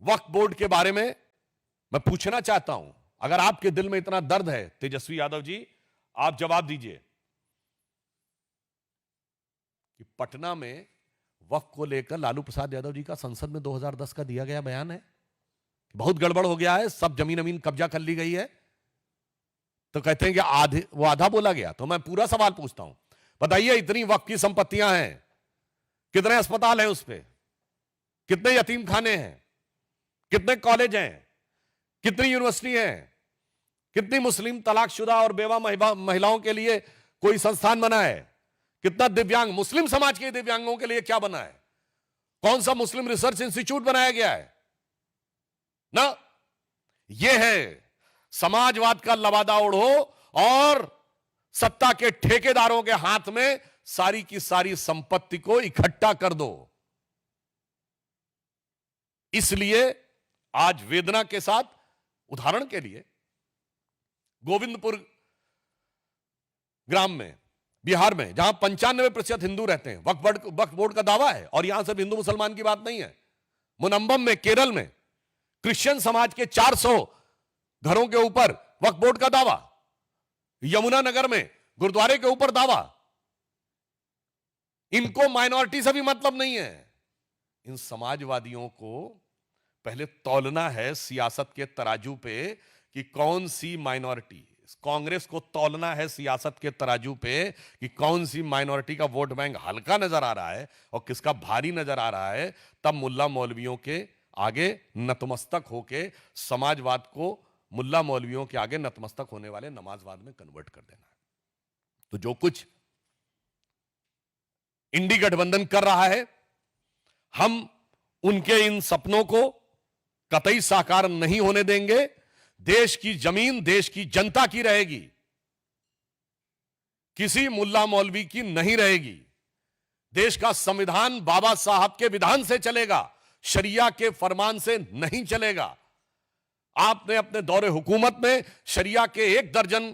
वक्फ board के बारे में मैं पूछना चाहता हूं। अगर आपके दिल में इतना दर्द है तेजस्वी यादव जी, आप जवाब दीजिए कि पटना में वक्फ को लेकर लालू प्रसाद यादव जी का संसद में 2010 का दिया गया बयान है कि बहुत गड़बड़ हो गया है, सब जमीन अमीन कब्जा कर ली गई है। तो कहते हैं कि आधा बोला गया। तो मैं पूरा सवाल पूछता हूं, बताइए इतनी वक्फ की संपत्तियां हैं, कितने अस्पताल हैं उस पे, कितने यतीम खाने हैं, कितने कॉलेज हैं, कितनी यूनिवर्सिटी हैं, कितनी मुस्लिम तलाकशुदा और बेवा महिलाओं के लिए कोई संस्थान बना है, कितना दिव्यांग मुस्लिम समाज के दिव्यांगों के लिए क्या बना है, कौन सा मुस्लिम रिसर्च इंस्टीट्यूट बनाया गया है ना। यह है समाजवाद का लबादा ओढ़ो और सत्ता के ठेकेदारों के हाथ में सारी की सारी संपत्ति को इकट्ठा कर दो। इसलिए आज वेदना के साथ, उदाहरण के लिए गोविंदपुर ग्राम में बिहार में, जहां 95% हिंदू रहते हैं, वक्फ बोर्ड का दावा है। और यहां सिर्फ हिंदू मुसलमान की बात नहीं है। मुनम्बम में, केरल में क्रिश्चियन समाज के 400 घरों के ऊपर वक्फ बोर्ड का दावा। यमुनानगर में गुरुद्वारे के ऊपर दावा। इनको माइनॉरिटी से भी मतलब नहीं है। इन समाजवादियों को पहले तौलना है सियासत के तराजू पे कि कौन सी माइनॉरिटी, कांग्रेस को तौलना है सियासत के तराजू पे कि कौन सी माइनॉरिटी का वोट बैंक हल्का नजर आ रहा है और किसका भारी नजर आ रहा है। तब मुल्ला मौलवियों के आगे नतमस्तक होके समाजवाद को मुल्ला मौलवियों के आगे नतमस्तक होने वाले नमाजवाद में कन्वर्ट कर देना है। तो जो कुछ इंडी गठबंधन कर रहा है, हम उनके इन सपनों को कतई साकार नहीं होने देंगे। देश की जमीन देश की जनता की रहेगी, किसी मुल्ला मौलवी की नहीं रहेगी। देश का संविधान बाबा साहब के विधान से चलेगा, शरिया के फरमान से नहीं चलेगा। आपने अपने दौरे हुकूमत में शरिया के 1 दर्जन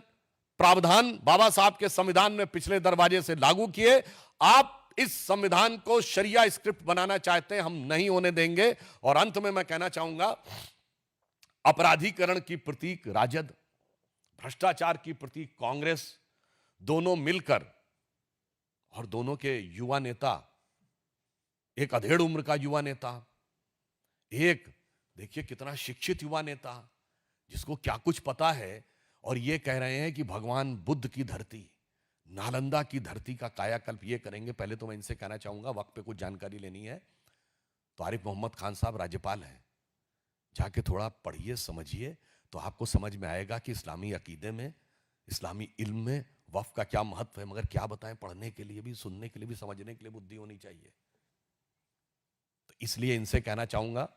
प्रावधान बाबा साहब के संविधान में पिछले दरवाजे से लागू किए। आप इस संविधान को शरिया स्क्रिप्ट बनाना चाहते हैं, हम नहीं होने देंगे। और अंत में मैं कहना चाहूंगा, अपराधीकरण की प्रतीक राजद, भ्रष्टाचार की प्रतीक कांग्रेस, दोनों मिलकर, और दोनों के युवा नेता, एक अधेड़ उम्र का युवा नेता, एक देखिए कितना शिक्षित युवा नेता जिसको क्या कुछ पता है, और ये कह रहे हैं कि भगवान बुद्ध की धरती, नालंदा की धरती का कायाकल्प ये करेंगे। पहले तो मैं इनसे कहना चाहूंगा, वक्त पे कुछ जानकारी लेनी है तो आरिफ मोहम्मद खान साहब राज्यपाल हैं, जाके थोड़ा पढ़िए समझिए तो आपको समझ में आएगा कि इस्लामी अकीदे में, इस्लामी इल्म में वक्फ का क्या महत्व है। मगर क्या बताएं, पढ़ने के लिए भी, सुनने के लिए भी, समझने के लिए बुद्धि होनी चाहिए। तो इसलिए इनसे कहना चाहूंगा,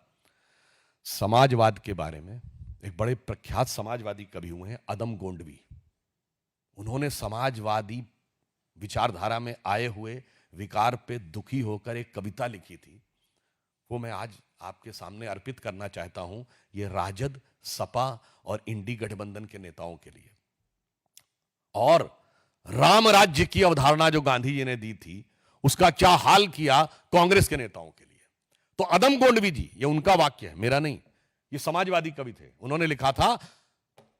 समाजवाद के बारे में एक बड़े प्रख्यात समाजवादी कवि हुए हैं अदम गोंडवी। उन्होंने समाजवादी विचारधारा में आए हुए विकार पे दुखी होकर एक कविता लिखी थी, वो मैं आज आपके सामने अर्पित करना चाहता हूं। ये राजद, सपा और इंडी गठबंधन के नेताओं के लिए। और राम राज्य की अवधारणा जो गांधी जी ने दी थी, उसका क्या हाल किया कांग्रेस के नेताओं के लिए। तो अदम गोंडवी जी, ये उनका वाक्य है, मेरा नहीं, ये समाजवादी कवि थे। उन्होंने लिखा था,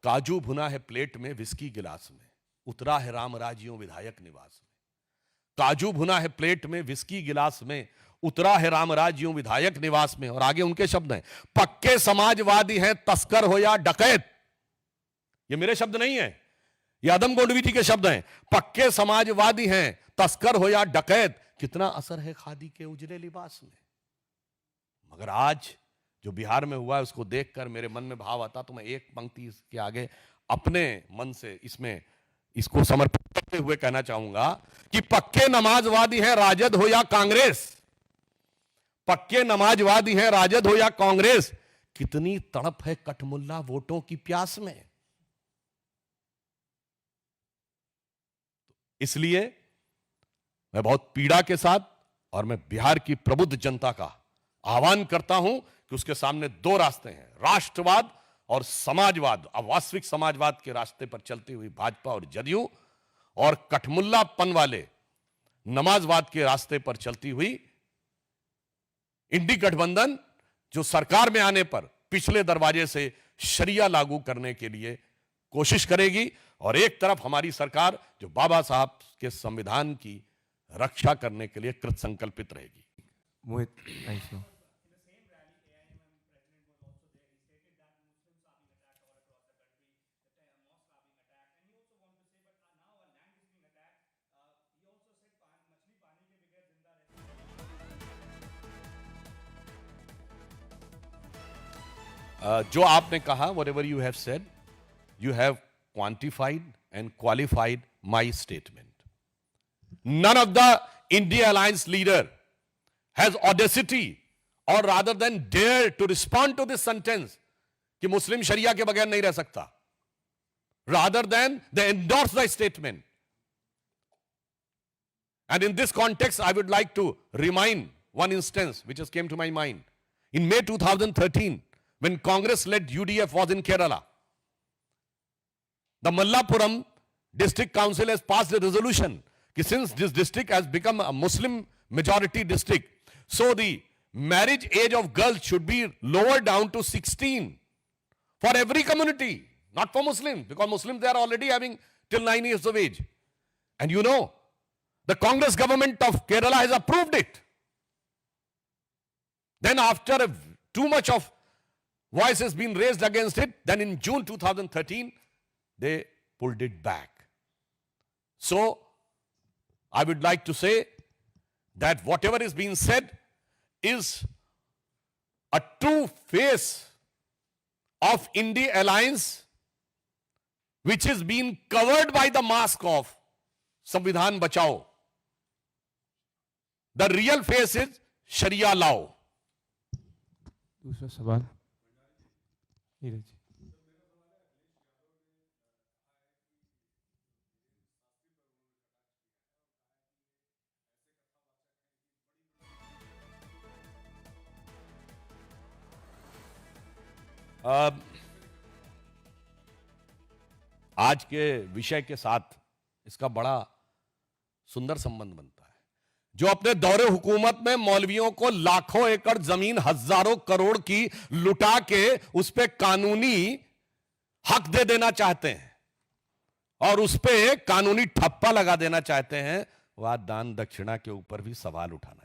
काजू भुना है प्लेट में विस्की गिलास में, उतरा है राम राज्यों विधायक निवास में। काजू भुना है प्लेट में विस्की गिलास में, उतरा है राम राज्यों विधायक निवास में। और आगे उनके शब्द हैं, पक्के समाजवादी हैं तस्कर हो या डकैत। ये मेरे शब्द नहीं है, ये आदम गोंडवी जी के शब्द हैं। पक्के समाजवादी हैं तस्कर हो या डकैत, कितना असर है खादी के उजले लिबास में। मगर आज जो बिहार में हुआ है, उसको देखकर मेरे मन में भाव आता, तो मैं एक पंक्ति इसके आगे अपने मन से इसको समर्पित करते हुए कहना चाहूंगा कि पक्के नमाजवादी हैं राजद हो या कांग्रेस, पक्के नमाजवादी हैं राजद हो या कांग्रेस, कितनी तड़प है कठमुल्ला वोटों की प्यास में। इसलिए मैं बहुत पीड़ा के साथ, और मैं बिहार की प्रबुद्ध जनता का आह्वान करता हूं कि उसके सामने 2 रास्ते हैं, राष्ट्रवाद और समाजवाद। अब वास्तविक समाजवाद के रास्ते पर चलती हुई भाजपा और जदयू, और कठमुल्लापन वाले नमाजवाद के रास्ते पर चलती हुई इंडी गठबंधन, जो सरकार में आने पर पिछले दरवाजे से शरिया लागू करने के लिए कोशिश करेगी, और एक तरफ हमारी सरकार जो बाबा साहब के संविधान की रक्षा करने के लिए कृत संकल्पित रहेगी। मोहित, thank you. जो आपने कहा, whatever you have said, you have quantified and qualified my statement. None of the India Alliance leader has audacity, or rather than dare to respond to this sentence कि मुस्लिम शरिया के बगैर नहीं रह सकता, rather than they endorse the statement. And in this context, I would like to remind one instance which has came to my mind. In May 2013, when Congress-led UDF was in Kerala, the Mallapuram District Council has passed a resolution that since this district has become a Muslim majority district, so the marriage age of girls should be lowered down to 16 for every community, not for Muslims, because Muslims, they are already having till 9 years of age. And you know, the Congress government of Kerala has approved it. Then after too much of voice has been raised against it, then in June 2013, they pulled it back. So, I would like to say that whatever is being said is a true face of India Alliance, which is being covered by the mask of Samvidhan Bachao. The real face is Sharia law. दूसरा सवाल नीरज जी। आज के विषय के साथ इसका बड़ा सुंदर संबंध बनता है। जो अपने दौरे हुकूमत में मौलवियों को लाखों एकड़ जमीन, हजारों करोड़ की लुटा के उस पे कानूनी हक दे देना चाहते हैं और उस पे कानूनी ठप्पा लगा देना चाहते हैं, वह दान दक्षिणा के ऊपर भी सवाल उठाना